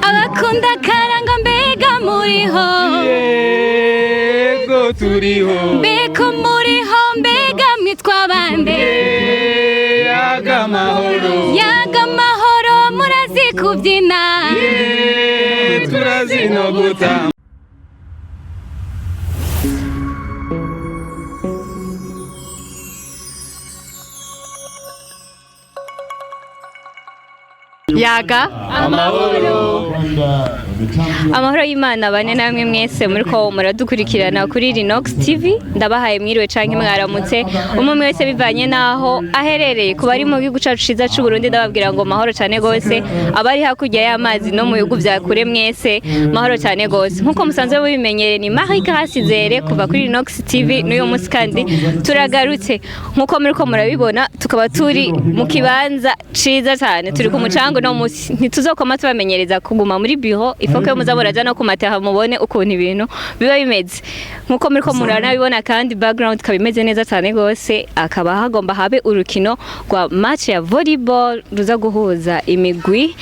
abakunda karanga mbega muriho yego turiho mbeko muriho mbega mwitwa bande Yagamahoro murazi kubyina turazi no gutamba amahoro y'Imana bane namwe mwese muriko muradukurikirana kuri Rinox TV ndabahaye mwiriwe canke mwaramutse umwe wese bivanye naho aherereye kuba ari mu gihugu cacu ciza c'u Burundi ndababwira ngo mahoro cyane gose abari hakurya y'amazi no mu bihugu vya kure mwese mahoro cyane gose nkuko musanzwe mubimenyere ni Marie Kasizere kuva kuri Rinox TV n'uyu munsi kandi turagarutse nkuko muriko murabibona tukaba turi mu kibanza ciza cyane turi ku mucango no musi ntituzokoma tubamenyereza kuguma muri bureau ifoke muzabora jana ku mataha mubone ukuntu ibintu biba bimeze nkuko muriko murana bibona kandi background kabimeze neza cyane gose akaba hagomba habe urukino rwa match ya volleyball ruza guhuza imigwi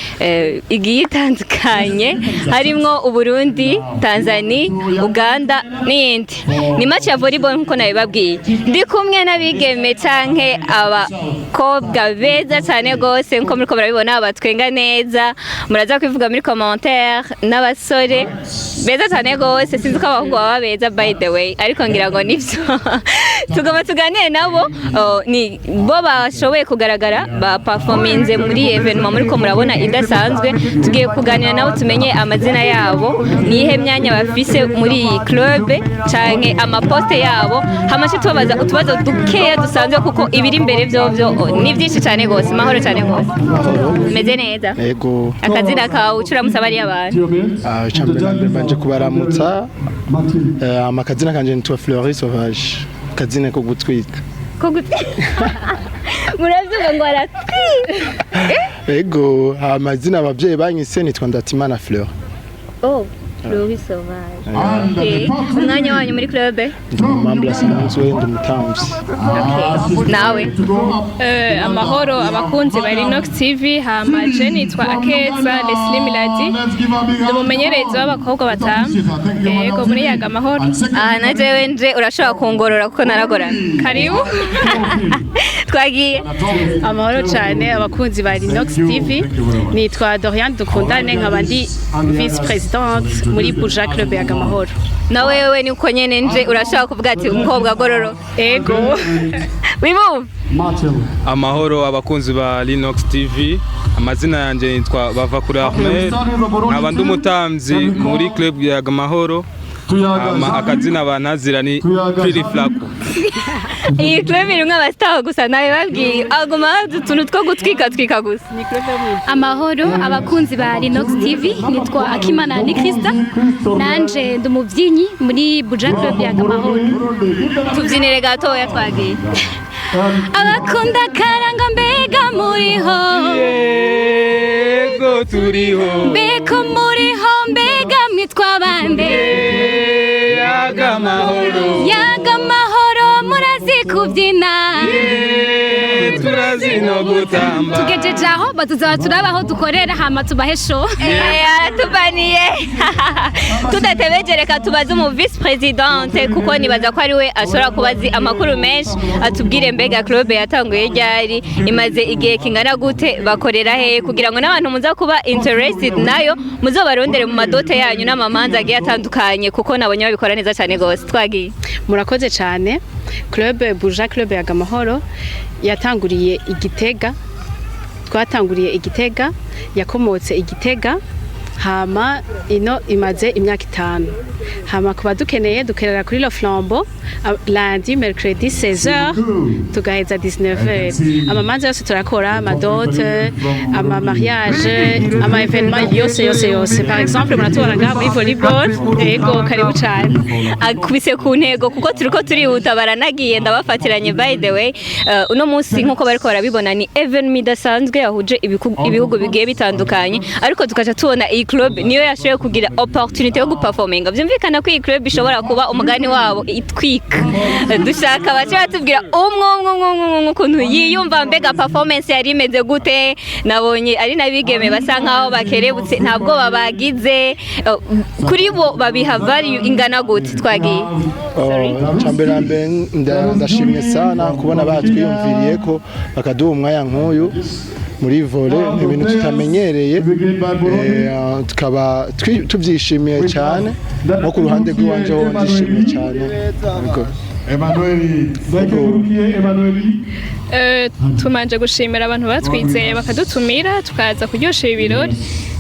igiye itandukanye harimwo Uburundi, Tanzania, Uganda n'iyindi ni match ya volleyball nkuko nabibabwiye ndi kumwe n'abigeme canke abakobwa beza cyane gose nkuko muriko murabibona abatwenga neza muraza kwivuga muri commentaire n'abasore beza cyane gose sinzi ko abahungu baba beza by the way ariko ngira ngo nivyo tugoma tuganire nabo ni bo bashoboye kugaragara ba performance muri evenement muriko murabona idasanzwe tugiye kuganira nabo tumenye amazina yabo nihe myanya bafise muri iyi club canke amaposte yabo hamashe tubabaza utubazo dukeya dusanzwe kuko ibiri imbere byo ni byinshi cyane gose mahoro cyane gose meze neza yego akazina kawe ucuramutsa bari abantu champion banje kubaramutsa amakazina kanje nitwa Fleury Sauvage kazina ko gutwika muravuga ngo aratwika yego amazina abavyeyi banyise nitwa Ndatimana Fleur Fleury Sauvage umwanya wanyu muri club Mambla Sanzwe ndi mutamvyi nawe amahoro abakunzi bari Rinox TV hama je nitwa Akeza Leslie Miladi ndumumenyereza w'abakobwa batanu yego muri Yagamahoro na jewe nje urashobora kungorora kuko naragorana karibu twagiye amahoro cyane abakunzi bari Rinox TV nitwa Dorian Dukundane nkaba ndi vice presidente muri Buja Club Yagamahoro na wewe ni uko nyene nje urashobora kuvuga ati umukobwa gororo ego wimu amahoro abakunzi ba Rinox TV amazina yanje nitwa Bavakuri Ahmed nkaba ndi umutamvyi muri club ya Yagamahoro akazina banazira ni Pretty Flaco iyi club iri nk'abastar gusa nawe babwiye aguma utuntu two gutwika gusa amahoro abakunzi ba Rinox TV nitwa Akimana ni Krista nanje ndumuvyinnyi muri Buja Club ya Yagamahoro tubyinire gatoya twagiye abakunda karanga mbega muriho yego turiho mbeko muriho mbega mwitwa bande Yagamahoro murazi kubyina turazi no gutamba tugejeje aho batuzaba turabaho dukorera hama tubahe show aratubaniye tudatebejereka tubaze mu vice presidente kuko nibaza ko ari we ashobora kubazi amakuru menshi atubwire mbega club yatanguye ryari imaze igihe kingana gute bakorera he kugira ngo n'abantu muza kuba interested nayo muzobarondere mu madote yanyu n'amamanza agiye atandukanye kuko nabonye babikora neza cyane gose twagiye murakoze cyane club Buja Club Yagamahoro yatanguriye Igitega twatanguriye Igitega yakomotse Igitega hama ino imaze imyaka 5 hama kuba dukeneye dukerera kuri Le Flambeau lundi mercredi 16h tugaheza 19h amamanza yose turakora amadote ama mariage ama evenement yose par exemple muratubona ngaha muri volleyball ego karibu cyane akubise ku ntego kuko turiko turihuta baranagiye ndabafatiranye by the way uno munsi nkuko bariko barabibona ni evenement idasanzwe yahuje ibihugu bigiye bitandukanye ariko tukaca tubona iyi club niyo yashoboye kugira opportunity yo guperforminga byumvikana ko iyi club ishobora kuba umugani wabo itwika dushaka bace batubwira umwe ukuntu yiyumva mbega performance yari imeze gute nabonye ari nabigeme basa nkaho bakerebutse ntabwo babagize kuri bo babiha value ingana gute twagiye Chambera ndashimye sana kubona batwiyumviriye ko bakaduha umwanya nk'uyu muri volley ibintu tutamenyereye tukaba tubyishimiye cyane no ku ruhande rw'iwanje ho ndishimiye cyane tumanje gushimira abantu batwizeye bakadutumira tukaza kuryoshera ibirori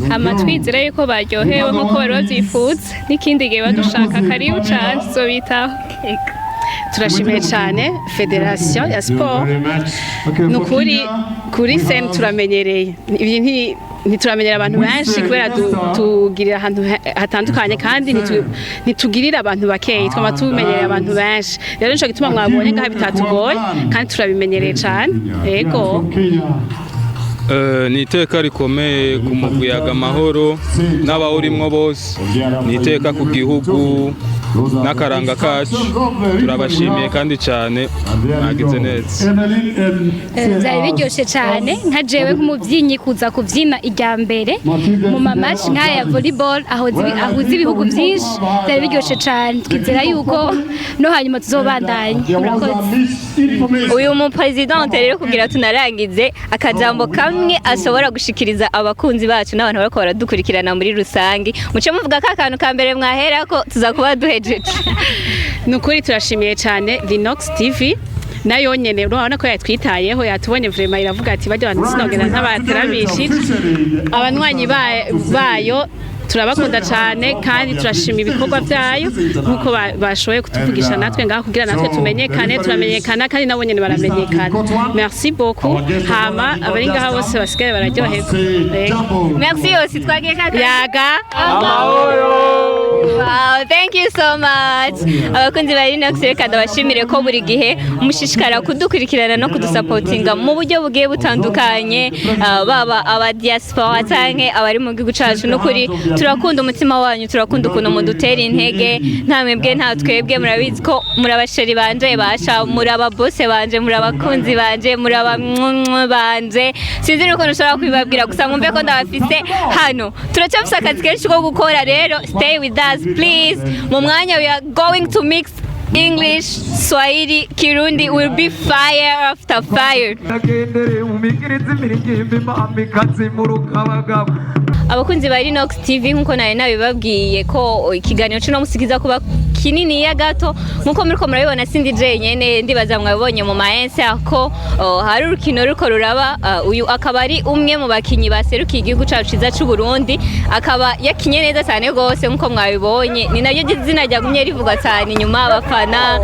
hama twizera yuko baryohewe nk'uko bari babyifuza n'ikindi gihe badushaka karibu cyane tuzobitaho turashimiye cyane federation ya sport nukuri kuri scene turamenyereye ibi ntituramenyera abantu benshi kubera tugirira ahantu hatandukanye kandi ntitugirira abantu bakeyi twama tumenyereye abantu benshi rero nico gituma mwabonye ngaha bitatugoye kandi turabimenyereye cyane yego ni iteka rikomeye ku mugwi Yagamahoro n'abawurimwo bose ni iteka ku gihugu n'akaranga kacu turabashimiye kandi cyane mwagize neza byari biryoshye cyane nka jewe nk'umubyinnyi kuza kubyina ijya mbere mu mamaci nk'aya ya volleyball ahuza ibihugu byinshi byari biryoshye cyane twizera yuko no hanyuma tuzobandanya murakoze uyu mu president rero kugira tunarangize akajambo kamwe ashobora gushikiriza abakunzi bacu n'abantu bariko baradukurikirana muri rusangi muce muvuga ka kantu ka mbere mwahera ko tuzakuba duhejeje nukuri turashimiye cyane Linox TV nayo nyene urabona ko yatwitayeho yatubonye vraiment iravuga ati bajya abantu sinogera ntabaterabishije abanywanyi bayo turabakunda cyane kandi turashima ibikorwa byayo nkuko bashoboye kutuvugisha natwe ngaho kugira natwe tumenyekane turamenyekana kandi nabo nyene baramenyekana merci beaucoup hama abari ngaho bose basigaye bararyoherwa merci aussi twagiye kaka Yagamahoro wow thank you so much abakunzi bari Linox reka ndabashimire ko buri gihe mushishikara kudukurikirana no kudusupportinga mu buryo bugiye butandukanye baba aba diaspora canke abari mu gihugu cacu no kuri turakunda umutima wanyu turakunda ukuntu mudutera intege nta mwebwe nta twebwe murabizi ko murabasheri banje basha muraba boss banje murabakunzi banje muraba banje sinzi ukuntu ushobora kwibabwira gusa mwumve ko ndabafise hano turacyafise akazi kenshi ko gukora rero stay with us please mu mwanya we are going to mix English, Swahili, Kirundi will be fire after fire. Abakunzi ba Linox TV nkuko naye nabibabwiye ko ikiganiro cyo musikiza kuba kinini ya gato nkuko muriko murabibona sindi je nyene ndibaza mwabonye mu maense ako hari urukino ruko ruraba uyu akaba ari umwe mu bakinyi baserukiye igihugu cacu ciza c'u Burundi akaba yakinye neza cyane gose nkuko mwabibonye ni naryo zina ryagumye rivuga cyane inyuma abafana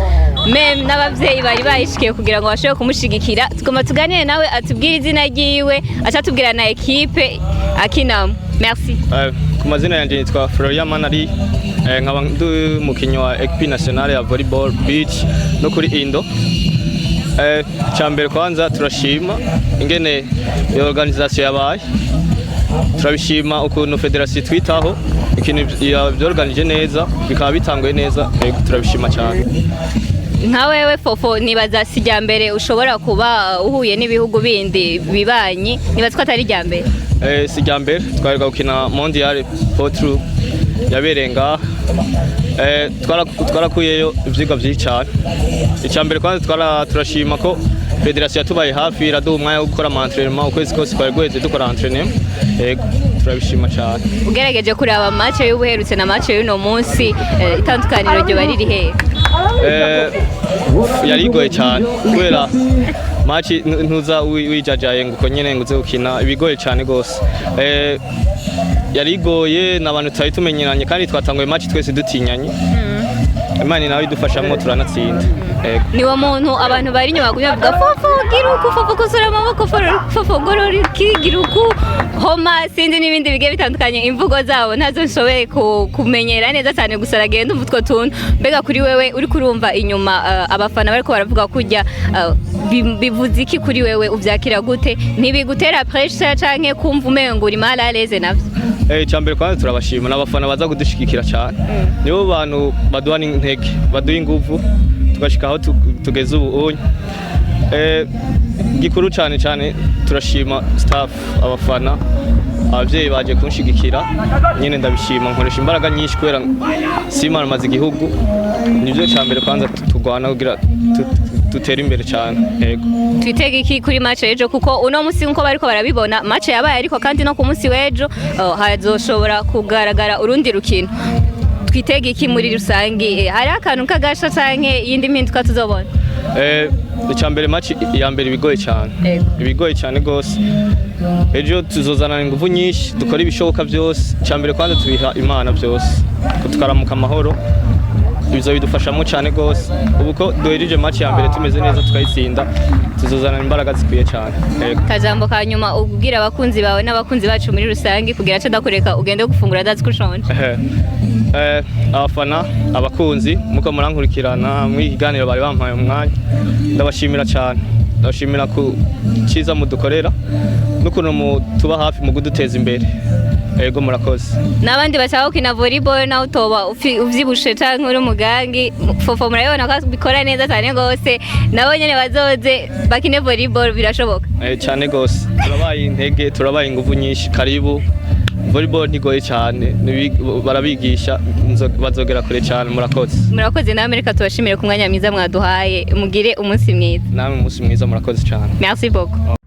meme n'abavyeyi bari bayishikiye kugira ngo bashobore kumushigikira tugomba tuganire nawe atubwire izina ryiwe acatubwira na equipe akinamo merci ku mazina yanje nitwa Florian Manari nkaba ndi umukinyi wa equipe nationale ya volleyball beach no kuri Indo cyambere kwanza turashima ingene iyo organisation yabaye turabishima ukuntu federation twitaho ikintu byorganije neza bikaba bitanguye neza turabishima cyane nka wewe fofo nibaza sijya mbere ushobora kuba uhuye n'ibihugu bindi bibanyi nibaza ko atari rya mbere sijya mbere twarega gukina mondial potru yaberenga twarakuyeyo ivyigwa byinshi cyane icyambere kwanza turashima ko federation yatubaye hafi iraduha umwanya wo gukora entraînement ukwezi kose twari guheze dukora entraînement turabishima cyane ugerageje kuraba match y'ubuherutse na match y'uno munsi itandukaniro ryo bari rihe yarigoye cyane kubera match ntuza wijajaye nguko nyene nguze gukina ibigoye cyane gose yarigoye nabantu twari tumenyeranye kandi twatanguye match twese dutinyanye Imana nawe idufashamwe turanatsinda niwo muntu abantu bari inyuma kuvuga fofo giruku fofo kusura amaboko fofo gorori kigiruku homa sindi n'ibindi bige bitandukanye imvugo zabo ntazo nshoboye kumenyera neza cyane gusa ragenda umvutwo tuntu mbega kuri wewe uri kurumva inyuma abafana bariko baravuga kujya bivuze iki kuri wewe uvyakira gute ntibigutera pressure canke kumva umengo uri mal à l'aise navyo Icyambere kwanza turabashima n'abafana baza kudushigikira cyane nibo bantu baduha intege baduha ingufu tugashika aho tugeze ubu gikuru cyane cyane turashima staff abafana abavyeyi baje kunshigikira nyene ndabishima nkoresha imbaraga nyinshi kwera simana maze igihugu nivyo cyambere kwanza tugwana kugira tutera imbere cyane yego twitege iki kuri match ejo kuko uno musi nko bariko barabibona match yabaye ariko kandi no ku musi wejo hazoshobora kugaragara urundi rukino twitege iki muri rusangi hari akantu kagasha canke yindi mpinduka tuzobona icyambere match ya mbere ibigoye cyane gose ejo tuzozana ingufu nyinshi dukora ibishoboka byose icyambere kwanza tubiha imana byose tukaramuka amahoro bizo bidufashamo cyane gose ubu ko duhereje match ya mbere tumeze neza tukayitsinda tuzozana imbaraga zikwiye cyane kajambo kanyuma ubwira abakunzi bawe n'abakunzi bacu muri rusangi kugira cyo dakureka ugende gufungura dazi kushonje abafana abakunzi muko murankurikirana mu ikiganiro bari bampaye umwanya ndabashimira cyane ndabashimira ku cyiza mudukorera n'ukuntu mutuba hafi mu kuduteza imbere ego murakoze n'abandi bashaka gukina volleyball naho utoba uvyibushe canke uri umugangi fofo murabibona ko bikora neza cyane gose nabo nyene bazoze bakine volleyball birashoboka cyane gose turabaye intege turabaye ingufu nyinshi karibu volleyball ntigoye cyane barabigisha bazogera kure cyane murakoze na Amerika tubashimire ku mwanya mwiza mwaduhaye mugire umunsi mwiza namwe umunsi mwiza murakoze cyane merci beaucoup